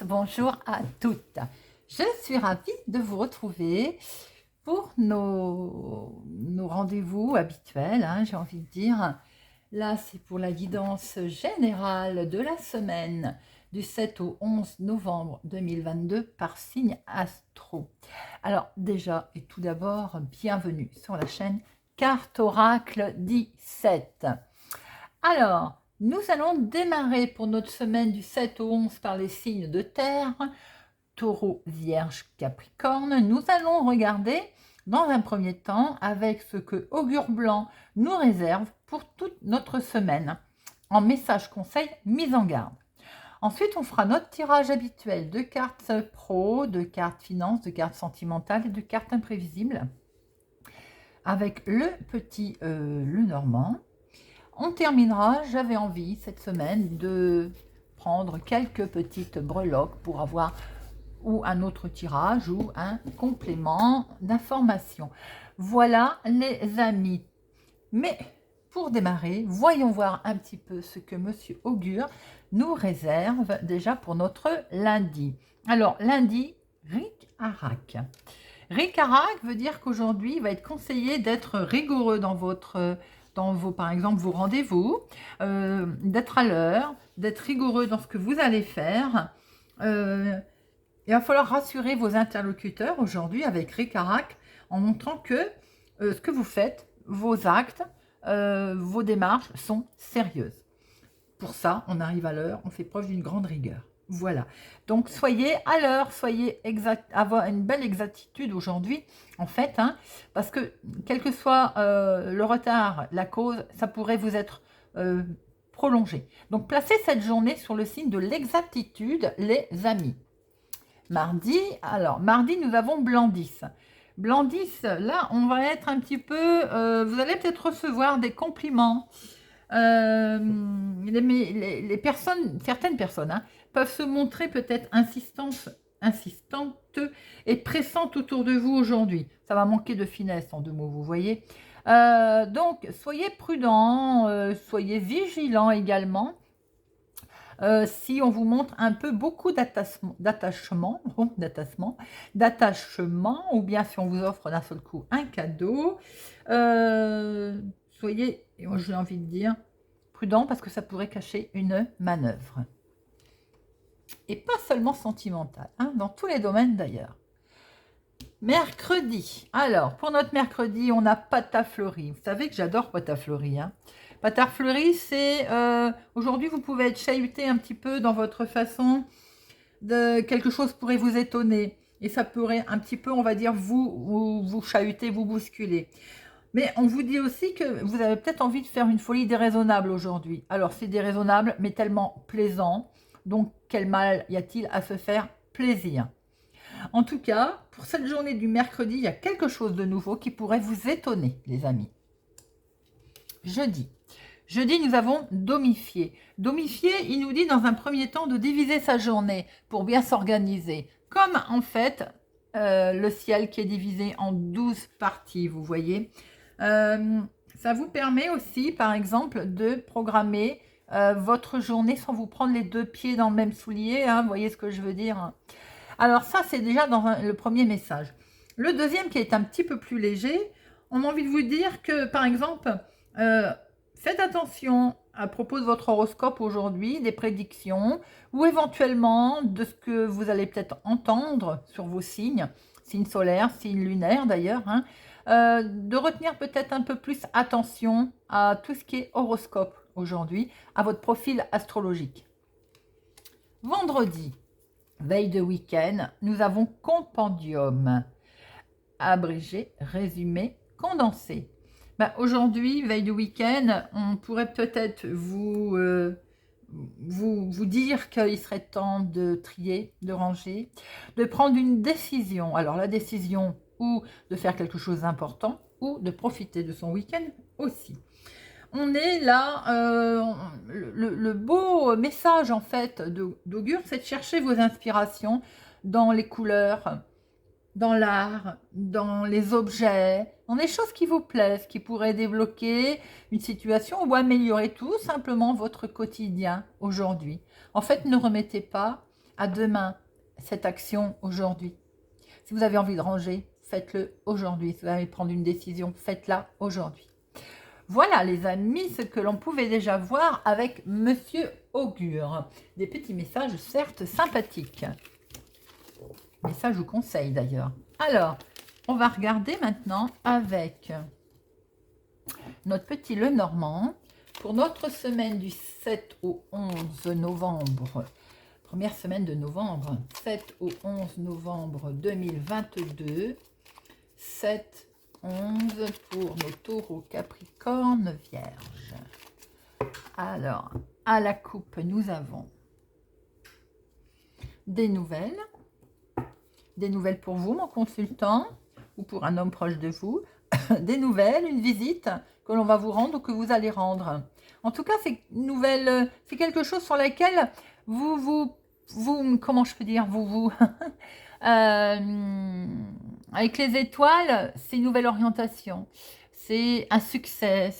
bonjour à toutes. Je suis ravie de vous retrouver pour nos rendez-vous habituels, j'ai envie de dire. Là, c'est pour la guidance générale de la semaine du 7 au 11 novembre 2022 par signe astro. Alors déjà et tout d'abord, bienvenue sur la chaîne Carte Oracle 17. Alors, nous allons démarrer pour notre semaine du 7 au 11 par les signes de terre, Taureau, Vierge, Capricorne. Nous allons regarder dans un premier temps avec ce que Augure Blanc nous réserve pour toute notre semaine, en message conseil, mise en garde. Ensuite, on fera notre tirage habituel de cartes pro, de cartes finances, de cartes sentimentales et de cartes imprévisibles, avec le petit Lenormand. On terminera, j'avais envie cette semaine de prendre quelques petites breloques pour avoir ou un autre tirage ou un complément d'information. Voilà les amis. Mais pour démarrer, voyons voir un petit peu ce que Monsieur Augure nous réserve déjà pour notre lundi. Alors lundi, Ric Arac. Ric Arac veut dire qu'aujourd'hui, il va être conseillé d'être rigoureux dans vos, par exemple, vos rendez-vous, d'être à l'heure, d'être rigoureux dans ce que vous allez faire. Il va falloir rassurer vos interlocuteurs aujourd'hui avec Ric Arac en montrant que ce que vous faites, vos actes, vos démarches sont sérieuses. Pour ça, on arrive à l'heure, on fait preuve d'une grande rigueur. Voilà. Donc, soyez à l'heure, soyez exact, avoir une belle exactitude aujourd'hui, en fait, parce que, quel que soit le retard, la cause, ça pourrait vous être prolongé. Donc, placez cette journée sur le signe de l'exactitude, les amis. Mardi, nous avons Blandis. Blandis, là, on va être un petit peu... vous allez peut-être recevoir des compliments. Les personnes, certaines personnes peuvent se montrer peut-être insistantes et pressantes autour de vous aujourd'hui. Ça va manquer de finesse en deux mots, vous voyez. Donc, soyez prudents, soyez vigilants également. Si on vous montre un peu beaucoup d'attachement, ou bien si on vous offre d'un seul coup un cadeau, soyez, j'ai envie de dire, prudent parce que ça pourrait cacher une manœuvre. Et pas seulement sentimentale, dans tous les domaines d'ailleurs. Mercredi. Alors, pour notre mercredi, on a Patafleurie. Vous savez que j'adore Patafleurie. Patafleurie, c'est... aujourd'hui, vous pouvez être chahuté un petit peu dans votre façon de... Quelque chose pourrait vous étonner. Et ça pourrait un petit peu, on va dire, vous chahuter, vous bousculer. Mais on vous dit aussi que vous avez peut-être envie de faire une folie déraisonnable aujourd'hui. Alors, c'est déraisonnable, mais tellement plaisant. Donc, quel mal y a-t-il à se faire plaisir? En tout cas, pour cette journée du mercredi, il y a quelque chose de nouveau qui pourrait vous étonner, les amis. Jeudi. Jeudi, nous avons Domifié. Domifié, il nous dit dans un premier temps de diviser sa journée pour bien s'organiser. Comme en fait, le ciel qui est divisé en 12 parties, vous voyez. Ça vous permet aussi, par exemple, de programmer votre journée sans vous prendre les deux pieds dans le même soulier. Vous voyez ce que je veux dire? Alors ça, c'est déjà dans le premier message. Le deuxième, qui est un petit peu plus léger, on a envie de vous dire que, par exemple, faites attention à propos de votre horoscope aujourd'hui, des prédictions, ou éventuellement de ce que vous allez peut-être entendre sur vos signes solaires, signes lunaires d'ailleurs, de retenir peut-être un peu plus attention à tout ce qui est horoscope aujourd'hui, à votre profil astrologique. Vendredi, veille de week-end, nous avons compendium, abrégé, résumé, condensé. Aujourd'hui, veille de week-end, on pourrait peut-être vous dire qu'il serait temps de trier, de ranger, de prendre une décision. Alors la décision ou de faire quelque chose d'important ou de profiter de son week-end aussi. On est là, le beau message en fait d'Augure, c'est de chercher vos inspirations dans les couleurs, dans l'art, dans les objets, dans des choses qui vous plaisent, qui pourraient débloquer une situation ou améliorer tout simplement votre quotidien aujourd'hui. En fait, ne remettez pas à demain cette action aujourd'hui. Si vous avez envie de ranger, faites-le aujourd'hui. Si vous allez prendre une décision, faites-la aujourd'hui. Voilà les amis, ce que l'on pouvait déjà voir avec Monsieur Augure. Des petits messages certes sympathiques. Et ça je vous conseille d'ailleurs. Alors, on va regarder maintenant avec notre petit Lenormand pour notre semaine du 7 au 11 novembre. Première semaine de novembre, 7 au 11 novembre 2022. 7, 11 pour nos taureaux, capricorne, vierge. Alors, à la coupe, nous avons des nouvelles. Des nouvelles pour vous, mon consultant, ou pour un homme proche de vous. Des nouvelles, une visite que l'on va vous rendre ou que vous allez rendre. En tout cas, c'est une nouvelle, c'est quelque chose sur laquelle vous, comment je peux dire, avec les étoiles, c'est une nouvelle orientation. C'est un succès.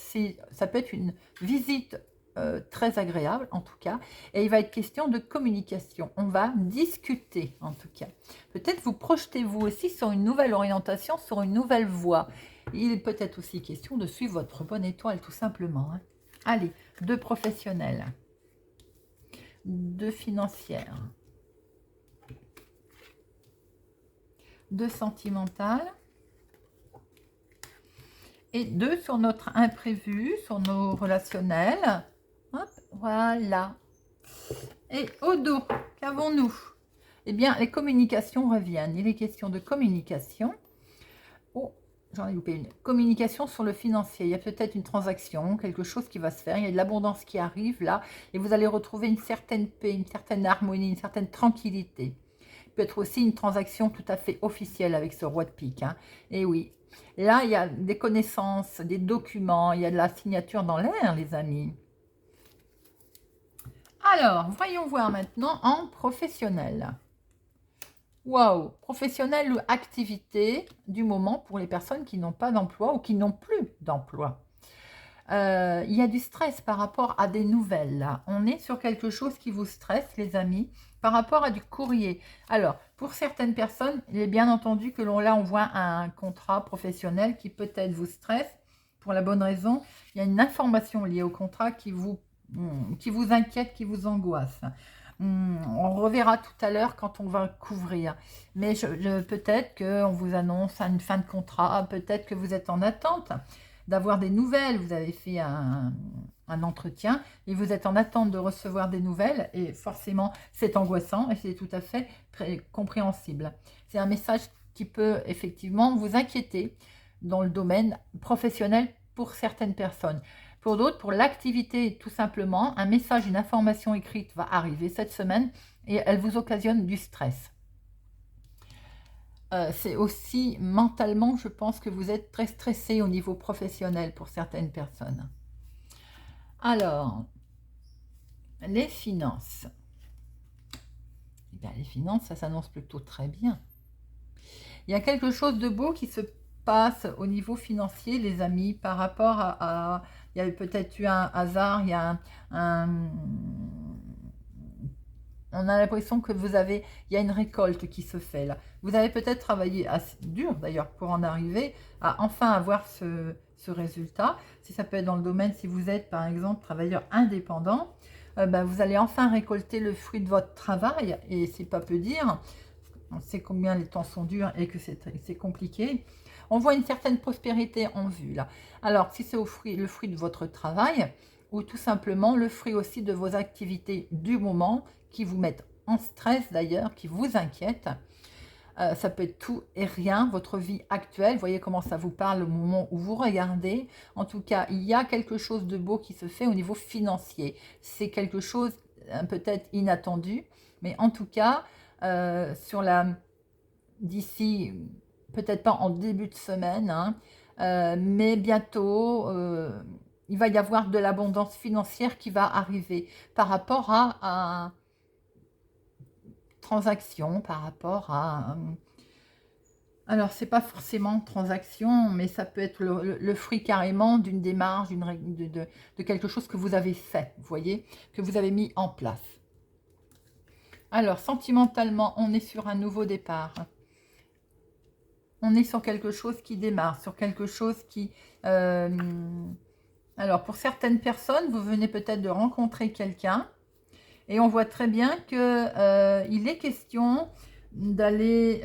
Ça peut être une visite très agréable, en tout cas. Et il va être question de communication. On va discuter, en tout cas. Peut-être vous projetez-vous aussi sur une nouvelle orientation, sur une nouvelle voie. Il est peut-être aussi question de suivre votre bonne étoile, tout simplement. Hein. Allez, 2 professionnels. 2 financières. 2 sentimentales. Et 2 sur notre imprévu, sur nos relationnels. Hop, voilà. Et au dos, qu'avons-nous? Eh bien, les communications reviennent. Il est question de communication. Oh, j'en ai loupé une. Communication sur le financier. Il y a peut-être une transaction, quelque chose qui va se faire. Il y a de l'abondance qui arrive là. Et vous allez retrouver une certaine paix, une certaine harmonie, une certaine tranquillité. Il peut être aussi une transaction tout à fait officielle avec ce roi de pique. Hein. Et oui, là, il y a des connaissances, des documents, il y a de la signature dans l'air, les amis. Alors, voyons voir maintenant en professionnel. Waouh, professionnel ou activité du moment pour les personnes qui n'ont pas d'emploi ou qui n'ont plus d'emploi. Il y a du stress par rapport à des nouvelles. Là. On est sur quelque chose qui vous stresse, les amis, par rapport à du courrier. Alors, pour certaines personnes, il est bien entendu que là, on voit un contrat professionnel qui peut-être vous stresse. Pour la bonne raison, il y a une information liée au contrat qui vous inquiète, qui vous angoisse. On reverra tout à l'heure quand on va couvrir. Mais peut-être qu'on vous annonce une fin de contrat, peut-être que vous êtes en attente d'avoir des nouvelles. Vous avez fait un entretien et vous êtes en attente de recevoir des nouvelles et forcément c'est angoissant et c'est tout à fait très compréhensible. C'est un message qui peut effectivement vous inquiéter dans le domaine professionnel pour certaines personnes. Pour d'autres, pour l'activité tout simplement, un message, une information écrite va arriver cette semaine et elle vous occasionne du stress. C'est aussi mentalement, je pense que vous êtes très stressé au niveau professionnel pour certaines personnes. Alors, les finances. Eh bien, les finances, ça s'annonce plutôt très bien. Il y a quelque chose de beau qui se passe au niveau financier, les amis, par rapport à il y a peut-être eu un hasard, il y a on a l'impression que il y a une récolte qui se fait là. Vous avez peut-être travaillé assez dur d'ailleurs pour en arriver à enfin avoir ce résultat. Si ça peut être dans le domaine, si vous êtes par exemple travailleur indépendant, vous allez enfin récolter le fruit de votre travail et c'est pas peu dire. On sait combien les temps sont durs et que c'est compliqué. On voit une certaine prospérité en vue là. Alors si c'est le fruit de votre travail ou tout simplement le fruit aussi de vos activités du moment qui vous mettent en stress d'ailleurs, qui vous inquiètent. Ça peut être tout et rien, votre vie actuelle. Voyez comment ça vous parle au moment où vous regardez. En tout cas, il y a quelque chose de beau qui se fait au niveau financier. C'est quelque chose peut-être inattendu, mais en tout cas, d'ici, peut-être pas en début de semaine, hein, mais bientôt, il va y avoir de l'abondance financière qui va arriver par rapport à transaction, par rapport à... alors, c'est pas forcément transaction, mais ça peut être le fruit carrément d'une démarche, de quelque chose que vous avez fait, vous voyez, que vous avez mis en place. Alors, sentimentalement, on est sur un nouveau départ. On est sur quelque chose qui démarre, sur quelque chose qui... alors, pour certaines personnes, vous venez peut-être de rencontrer quelqu'un et on voit très bien que il est question d'aller...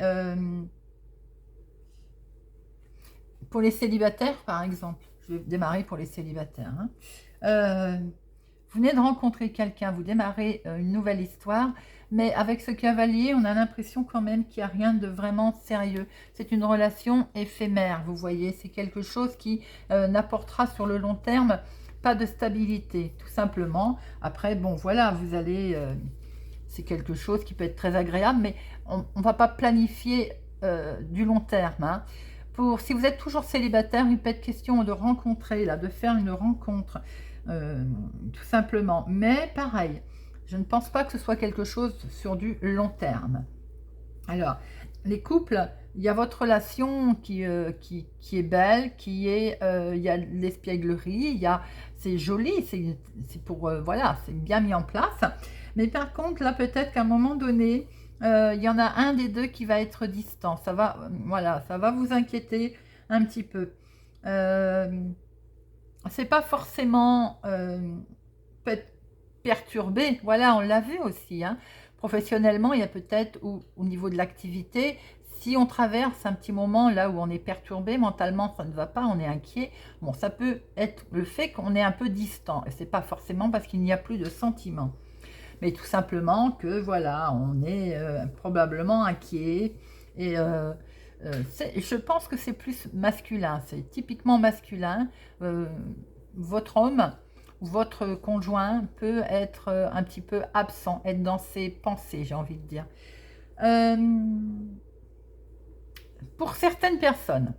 pour les célibataires, par exemple. Je vais démarrer pour les célibataires. Vous venez de rencontrer quelqu'un, vous démarrez une nouvelle histoire, mais avec ce cavalier, on a l'impression quand même qu'il n'y a rien de vraiment sérieux. C'est une relation éphémère, vous voyez. C'est quelque chose qui n'apportera sur le long terme pas de stabilité, tout simplement. Après, bon, voilà, vous allez... c'est quelque chose qui peut être très agréable, mais on ne va pas planifier du long terme. Hein. Si vous êtes toujours célibataire, il peut être question de rencontrer, là, de faire une rencontre, tout simplement. Mais pareil, je ne pense pas que ce soit quelque chose sur du long terme. Alors, les couples, il y a votre relation qui est belle, il y a de l'espièglerie, c'est joli, c'est pour, voilà, c'est bien mis en place. Mais par contre, là, peut-être qu'à un moment donné, il y en a un des deux qui va être distant. Ça va, voilà, ça va vous inquiéter un petit peu. C'est pas forcément peut-être perturbé. Voilà, on l'a vu aussi. Hein. Professionnellement, il y a peut-être au niveau de l'activité, si on traverse un petit moment là où on est perturbé mentalement, ça ne va pas, on est inquiet. Bon, ça peut être le fait qu'on est un peu distant. Et c'est pas forcément parce qu'il n'y a plus de sentiments, mais tout simplement que voilà, on est probablement inquiet et je pense que c'est plus masculin, c'est typiquement masculin. Votre homme ou votre conjoint peut être un petit peu absent, être dans ses pensées, j'ai envie de dire. Pour certaines personnes,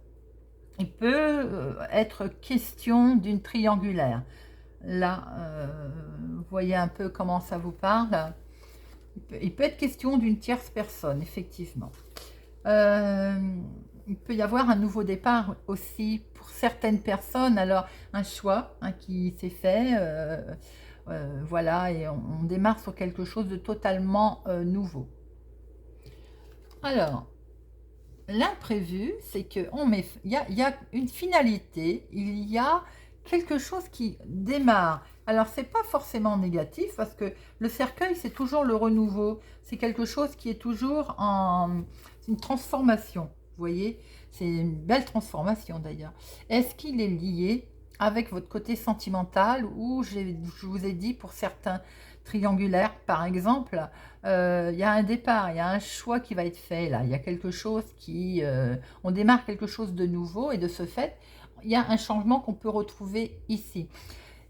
il peut être question d'une triangulaire. Là, vous voyez un peu comment ça vous parle. Il peut être question d'une tierce personne, effectivement. Il peut y avoir un nouveau départ aussi pour certaines personnes. Alors, un choix qui s'est fait, voilà, et on démarre sur quelque chose de totalement nouveau. Alors, l'imprévu, c'est qu'il y a une finalité, il y a quelque chose qui démarre. Alors, c'est pas forcément négatif parce que le cercueil, c'est toujours le renouveau. C'est quelque chose qui est toujours en une transformation. Vous voyez, c'est une belle transformation d'ailleurs. Est-ce qu'il est lié avec votre côté sentimental ou je vous ai dit pour certains triangulaires, par exemple, il y a un départ, il y a un choix qui va être fait là. Il y a quelque chose qui... on démarre quelque chose de nouveau et de ce fait, il y a un changement qu'on peut retrouver ici.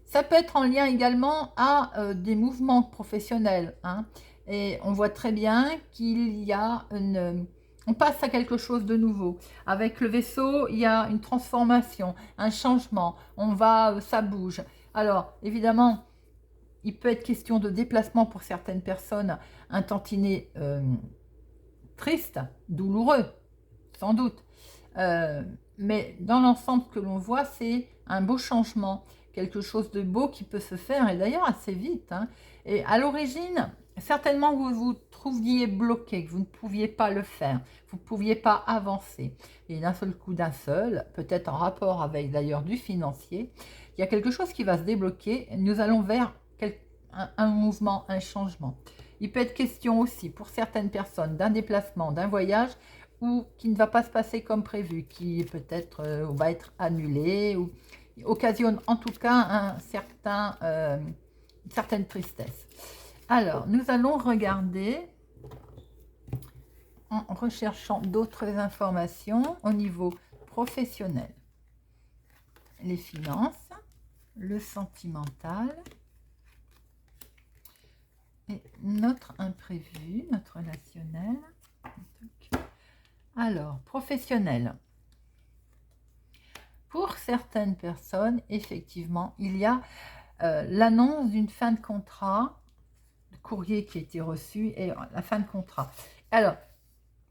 Ça peut être en lien également à des mouvements professionnels. Hein, et on voit très bien qu'il y a une... On passe à quelque chose de nouveau. Avec le vaisseau, il y a une transformation, un changement. Ça bouge. Alors, évidemment, il peut être question de déplacement pour certaines personnes, un tantinet triste, douloureux, sans doute. Mais dans l'ensemble, ce que l'on voit, c'est un beau changement, quelque chose de beau qui peut se faire, et d'ailleurs assez vite. Hein. Et à l'origine, certainement vous vous trouviez bloqué, que vous ne pouviez pas le faire, vous ne pouviez pas avancer. Et d'un seul coup, peut-être en rapport avec d'ailleurs du financier, il y a quelque chose qui va se débloquer, nous allons vers un mouvement, un changement. Il peut être question aussi pour certaines personnes d'un déplacement, d'un voyage, ou qui ne va pas se passer comme prévu, qui peut-être va être annulé, ou occasionne en tout cas une certaine tristesse. Alors, nous allons regarder, en recherchant d'autres informations au niveau professionnel, les finances, le sentimental, et notre imprévu, notre relationnel. Alors, professionnel. Pour certaines personnes, effectivement, il y a l'annonce d'une fin de contrat, le courrier qui a été reçu et la fin de contrat. Alors,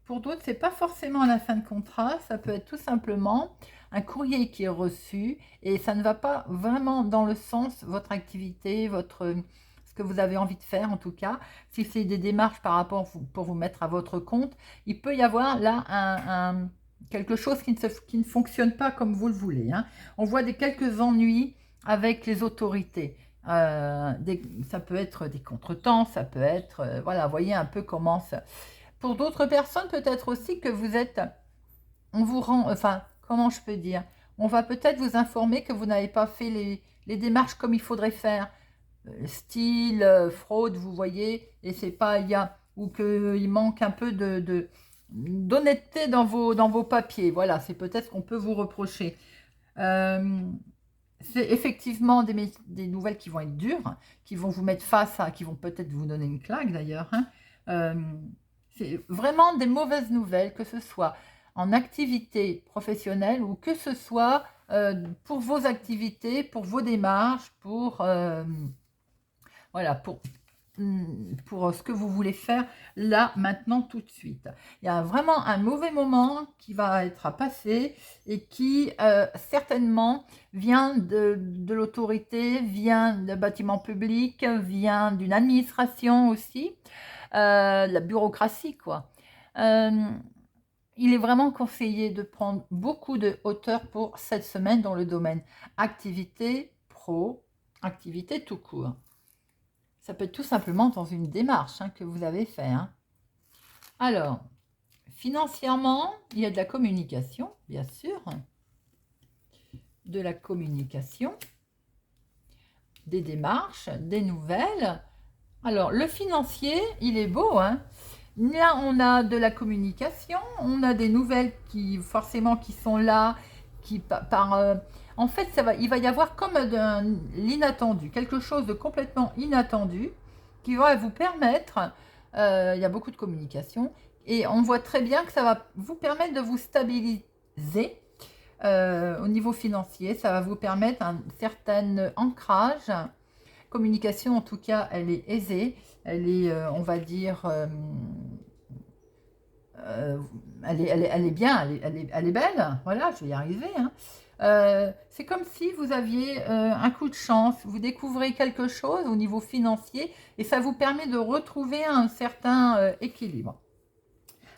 pour d'autres, ce n'est pas forcément la fin de contrat, ça peut être tout simplement un courrier qui est reçu et ça ne va pas vraiment dans le sens, votre activité, ce ce que vous avez envie de faire en tout cas. Si c'est des démarches par rapport pour vous mettre à votre compte, il peut y avoir là quelque chose qui ne fonctionne pas comme vous le voulez. Hein. On voit quelques ennuis avec les autorités. Ça peut être des contretemps, ça peut être... voilà, voyez un peu comment ça... Pour d'autres personnes, peut-être aussi que vous êtes... On vous rend... Enfin, comment je peux dire? On va peut-être vous informer que vous n'avez pas fait les démarches comme il faudrait faire. Style, fraude, vous voyez, et c'est pas... ou qu'il manque un peu d'honnêteté dans vos papiers. Voilà, c'est peut-être ce qu'on peut vous reprocher. C'est effectivement des nouvelles qui vont être dures, qui vont vous mettre face à, qui vont peut-être vous donner une claque d'ailleurs. Hein. C'est vraiment des mauvaises nouvelles, que ce soit en activité professionnelle ou que ce soit pour vos activités, pour vos démarches, voilà, pour ce que vous voulez faire là, maintenant, tout de suite. Il y a vraiment un mauvais moment qui va être à passer et qui certainement vient de l'autorité, vient d'un bâtiment public, vient d'une administration aussi, de la bureaucratie, quoi. Il est vraiment conseillé de prendre beaucoup de hauteur pour cette semaine dans le domaine activité pro, activité tout court. Ça peut être tout simplement dans une démarche que vous avez fait. Hein. Alors, financièrement, il y a de la communication, bien sûr. De la communication, des démarches, des nouvelles. Alors, le financier, il est beau. Hein. Là, on a de la communication, on a des nouvelles qui, forcément, qui sont là, qui en fait, il va y avoir comme l'inattendu, quelque chose de complètement inattendu qui va vous permettre, il y a beaucoup de communication, et on voit très bien que ça va vous permettre de vous stabiliser au niveau financier, ça va vous permettre un certain ancrage. Communication, en tout cas, elle est aisée, elle est, on va dire... elle est bien, elle est belle, voilà, je vais y arriver. Hein. C'est comme si vous aviez un coup de chance, vous découvrez quelque chose au niveau financier et ça vous permet de retrouver un certain équilibre.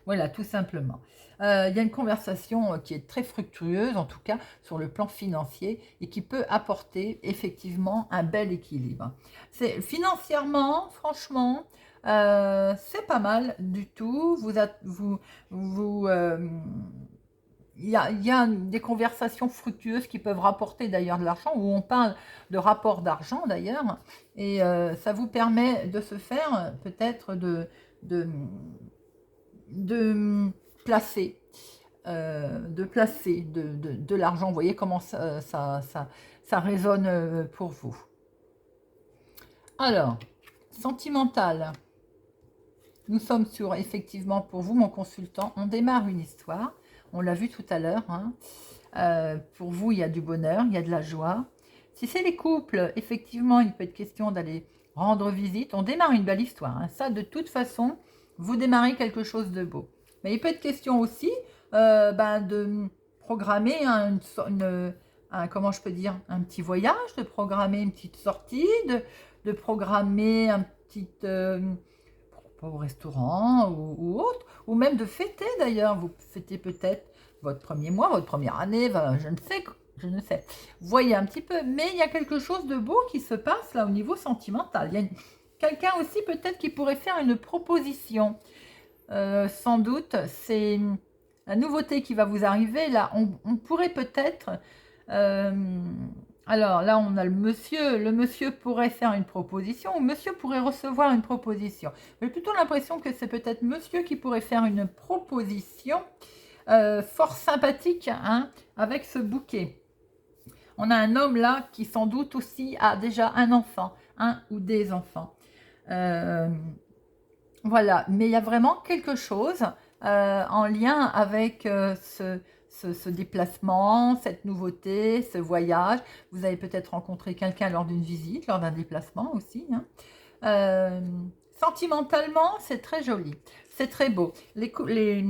Voilà, tout simplement. Il y a une conversation qui est très fructueuse, en tout cas sur le plan financier, et qui peut apporter effectivement un bel équilibre. Financièrement, franchement, c'est pas mal du tout. Il y a des conversations fructueuses qui peuvent rapporter d'ailleurs de l'argent, où on parle de rapport d'argent d'ailleurs, et ça vous permet de se faire peut-être de placer, de l'argent. Vous voyez comment ça résonne pour vous. Alors, sentimental. Nous sommes sur, effectivement, pour vous, mon consultant, on démarre une histoire. On l'a vu tout à l'heure. Hein. Pour vous, il y a du bonheur, il y a de la joie. Si c'est les couples, effectivement, il peut être question d'aller rendre visite. On démarre une belle histoire. Hein. Ça, de toute façon, vous démarrez quelque chose de beau. Mais il peut être question aussi de programmer comment je peux dire, un petit voyage, de programmer une petite sortie, de programmer un petit... au restaurant ou autre, ou même de fêter d'ailleurs. Vous fêtez peut-être votre premier mois, votre première année, je ne sais. Vous voyez un petit peu, mais il y a quelque chose de beau qui se passe là au niveau sentimental. Il y a quelqu'un aussi peut-être qui pourrait faire une proposition. Sans doute, c'est la nouveauté qui va vous arriver. Là, on pourrait peut-être... alors là, on a le monsieur. Le monsieur pourrait faire une proposition ou monsieur pourrait recevoir une proposition. J'ai plutôt l'impression que c'est peut-être monsieur qui pourrait faire une proposition fort sympathique hein, avec ce bouquet. On a un homme là qui sans doute aussi a déjà un enfant, un ou des enfants. Voilà, mais il y a vraiment quelque chose en lien avec ce déplacement, cette nouveauté, ce voyage. Vous avez peut-être rencontré quelqu'un lors d'une visite, lors d'un déplacement aussi. Hein. Sentimentalement, c'est très joli, c'est très beau. Les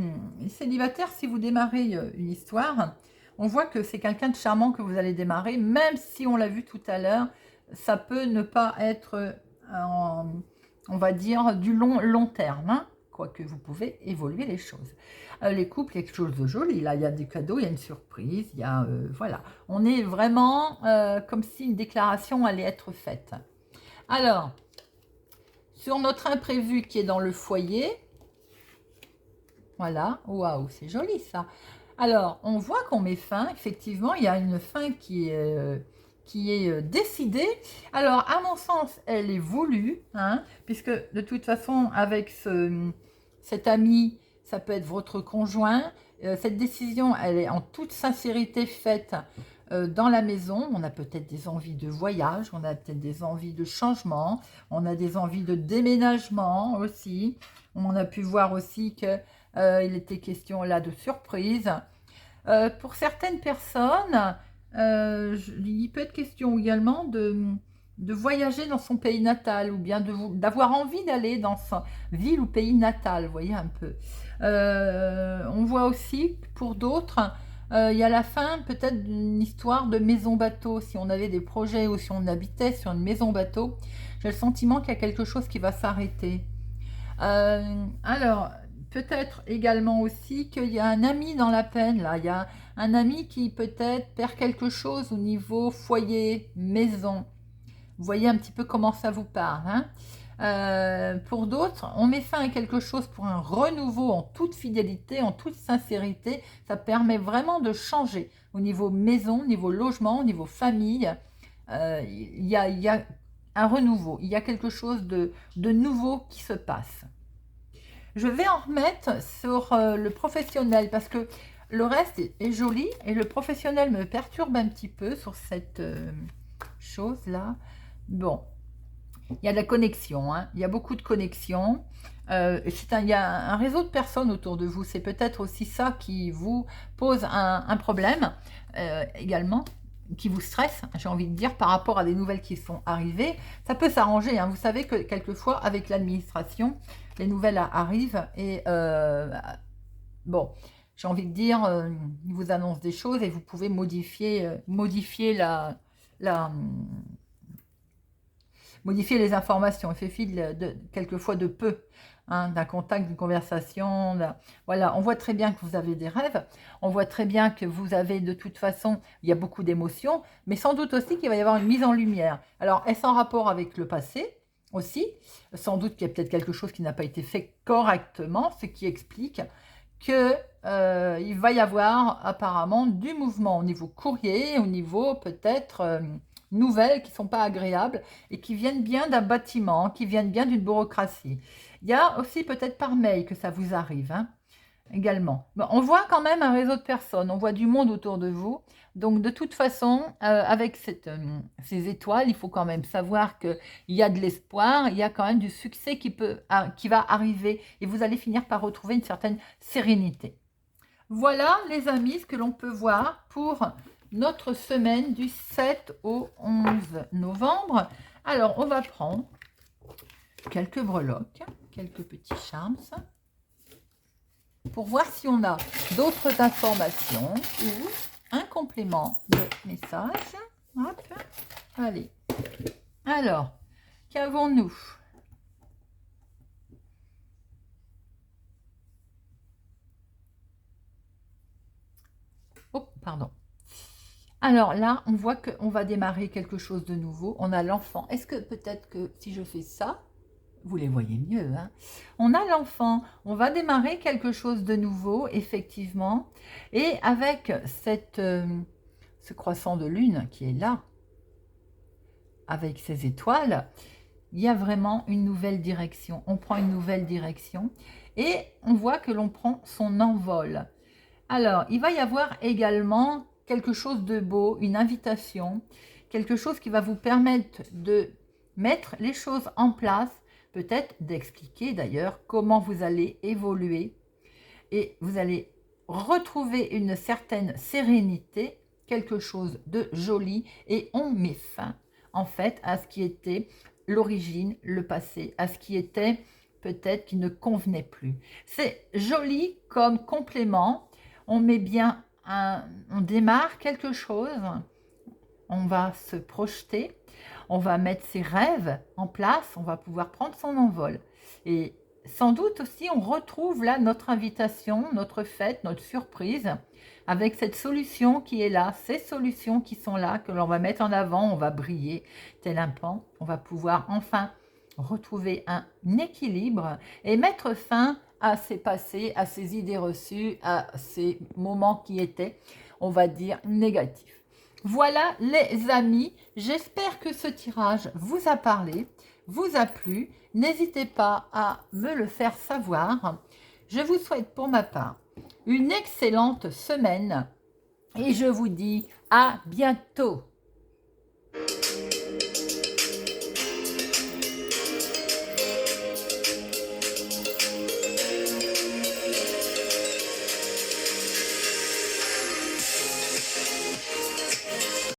célibataires, si vous démarrez une histoire, on voit que c'est quelqu'un de charmant que vous allez démarrer, même si on l'a vu tout à l'heure, ça peut ne pas être on va dire, du long terme, hein, quoique vous pouvez évoluer les choses. Les couples, il y a quelque chose de joli, là, il y a des cadeaux, il y a une surprise, il y a, voilà. On est vraiment comme si une déclaration allait être faite. Alors, sur notre imprévu qui est dans le foyer, voilà, waouh, c'est joli ça. Alors, on voit qu'on met fin, effectivement, il y a une fin qui est décidée. Alors, à mon sens, elle est voulue, hein, puisque de toute façon, avec cet ami, ça peut être votre conjoint. Cette décision, elle est en toute sincérité faite dans la maison. On a peut-être des envies de voyage, on a peut-être des envies de changement, on a des envies de déménagement aussi. On a pu voir aussi que il était question là de surprise. Pour certaines personnes, il peut être question également de voyager dans son pays natal ou bien d'avoir envie d'aller dans sa ville ou pays natal, vous voyez un peu. On voit aussi que pour d'autres, il y a la fin peut-être d'une histoire de maison-bateau. Si on avait des projets ou si on habitait sur une maison-bateau, j'ai le sentiment qu'il y a quelque chose qui va s'arrêter. Alors, peut-être également aussi qu'il y a un ami dans la peine, là. Il y a un ami qui peut-être perd quelque chose au niveau foyer, maison. Vous voyez un petit peu comment ça vous parle, hein. Pour d'autres, on met fin à quelque chose pour un renouveau en toute fidélité, en toute sincérité. Ça permet vraiment de changer au niveau maison, au niveau logement, au niveau famille. Il y a un renouveau, il y a quelque chose de nouveau qui se passe. Je vais en remettre sur le professionnel parce que le reste est joli et le professionnel me perturbe un petit peu sur cette chose-là. Bon, il y a de la connexion, hein. Il y a beaucoup de connexions. Il y a un réseau de personnes autour de vous. C'est peut-être aussi ça qui vous pose un problème également, qui vous stresse, j'ai envie de dire, par rapport à des nouvelles qui sont arrivées. Ça peut s'arranger, hein. Vous savez que quelquefois, avec l'administration, les nouvelles arrivent et bon, j'ai envie de dire, ils vous annoncent des choses et vous pouvez modifier modifier les informations. Il suffit quelquefois de peu, hein, d'un contact, d'une conversation. Voilà, on voit très bien que vous avez des rêves. On voit très bien que vous avez de toute façon, il y a beaucoup d'émotions, mais sans doute aussi qu'il va y avoir une mise en lumière. Alors, est-ce en rapport avec le passé aussi? Sans doute qu'il y a peut-être quelque chose qui n'a pas été fait correctement, ce qui explique que il va y avoir apparemment du mouvement au niveau courrier, au niveau peut-être nouvelles qui ne sont pas agréables et qui viennent bien d'un bâtiment, qui viennent bien d'une bureaucratie. Il y a aussi peut-être par mail que ça vous arrive, hein, également. Bon, on voit quand même un réseau de personnes, on voit du monde autour de vous. Donc de toute façon, avec ces étoiles, il faut quand même savoir qu'il y a de l'espoir, il y a quand même du succès qui va arriver et vous allez finir par retrouver une certaine sérénité. Voilà les amis ce que l'on peut voir pour notre semaine du 7 au 11 novembre. Alors on va prendre quelques breloques, quelques petits charms pour voir si on a d'autres informations ou un complément de message. Hop. Allez. Alors, qu'avons-nous? Oh, pardon. Alors là, on voit qu'on va démarrer quelque chose de nouveau. On a l'enfant. Est-ce que peut-être que si je fais ça, vous les voyez mieux, hein? On a l'enfant. On va démarrer quelque chose de nouveau, effectivement. Et avec ce croissant de lune qui est là, avec ces étoiles, il y a vraiment une nouvelle direction. On prend une nouvelle direction et on voit que l'on prend son envol. Alors, il va y avoir également quelque chose de beau, une invitation, quelque chose qui va vous permettre de mettre les choses en place, peut-être d'expliquer d'ailleurs comment vous allez évoluer et vous allez retrouver une certaine sérénité, quelque chose de joli et on met fin en fait à ce qui était l'origine, le passé, à ce qui était peut-être qui ne convenait plus. C'est joli comme complément. On met bien on démarre quelque chose, on va se projeter, on va mettre ses rêves en place, on va pouvoir prendre son envol. Et sans doute aussi, on retrouve là notre invitation, notre fête, notre surprise, avec cette solution qui est là, ces solutions qui sont là, que l'on va mettre en avant, on va briller tel un pan, on va pouvoir enfin retrouver un équilibre et mettre fin à ces passés, à ces idées reçues, à ces moments qui étaient, on va dire, négatifs. Voilà les amis, j'espère que ce tirage vous a parlé, vous a plu. N'hésitez pas à me le faire savoir. Je vous souhaite pour ma part une excellente semaine et je vous dis à bientôt.